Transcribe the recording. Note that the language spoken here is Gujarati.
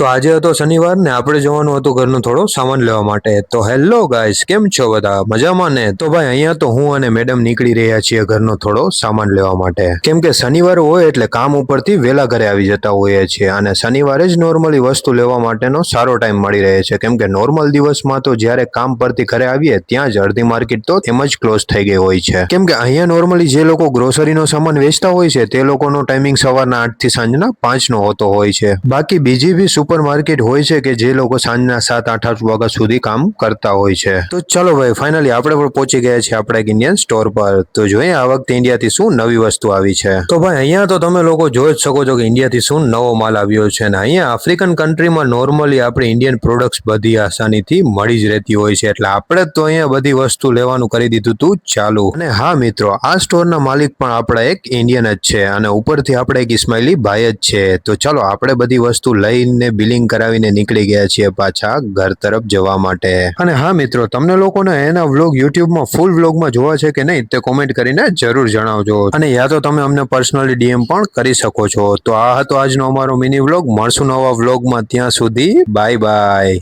તો આજે હતો શનિવાર ને આપણે જવાનું હતું ઘરનું થોડો સામાન લેવા માટે. તો હેલો ગાઈસ, કેમ છો બધા? મજામાં ને? તો ભાઈ અહીંયા તો હું અને મેડમ નીકળી રહ્યા છીએ ઘરનો થોડો સામાન લેવા માટે. કેમ કે શનિવાર હોય એટલે કામ ઉપરથી વહેલા ઘરે આવી જતા હોઈએ છીએ અને શનિવારે જ નોર્મલી વસ્તુ લેવા માટેનો સારો ટાઈમ મળી રહે છે. કેમ કે નોર્મલ દિવસમાં તો જ્યારે કામ પરથી ઘરે આવીએ ત્યાં જ અડધી માર્કેટ તો એમ જ ક્લોઝ થઈ ગઈ હોય છે. કેમ કે અહીંયા નોર્મલી જે લોકો ગ્રોસરીનો સામાન વેચતા હોય છે તે લોકોનો ટાઈમિંગ સવારના 8 થી સાંજના 5 નો હોતો હોય છે. બાકી બીજી બી સુપર માર્કેટ હોય છે કે જે લોકો સાંજના 7-8 વાગ્યા સુધી કામ કરતા હોય છે. તો ચલો ભાઈ, ફાઇનલી આપણે પણ પહોંચી ગયા છીએ આપણા એક ઇન્ડિયન સ્ટોર પર. તો જોઈએ આ વખતે ઇન્ડિયાથી શું નવી વસ્તુ આવી છે. તો ભાઈ અહીંયા તો તમે લોકો જોઈ જ શકો છો કે ઇન્ડિયાથી શું નવો માલ આવ્યો છે. અને અહીંયા આફ્રિકન કન્ટ્રીમાં નોર્મલી આપણે ઇન્ડિયન પ્રોડક્ટ્સ બધી આસાનીથી મળી જ રહેતી હોય છે. એટલે આપણે તો અહીંયા બધી વસ્તુ લેવાનું કરી દીધું હતું ચાલુ. અને હા મિત્રો, આ સ્ટોરના માલિક પણ આપણા એક ઇન્ડિયન જ છે અને ઉપરથી આપણે એક ઇસ્માઇલી ભાઈ જ છે. તો ચલો આપણે બધી વસ્તુ લઈને બિલિંગ કરાવીને નીકળી ગયા છીએ પાછા ઘર તરફ જવા માટે. અને હા મિત્રો, તમને લોકોને એના વ્લોગ યુટ્યુબમાં ફૂલ વ્લોગમાં જોવા છે કે નહીં તે કોમેન્ટ કરીને જરૂર જણાવજો. અને યા તો તમે અમને પર્સનલી ડીએમ પણ કરી શકો છો. તો આ હતો આજનો અમારો મિની વ્લોગ. મળશું નવા વ્લોગમાં, ત્યાં સુધી બાય બાય.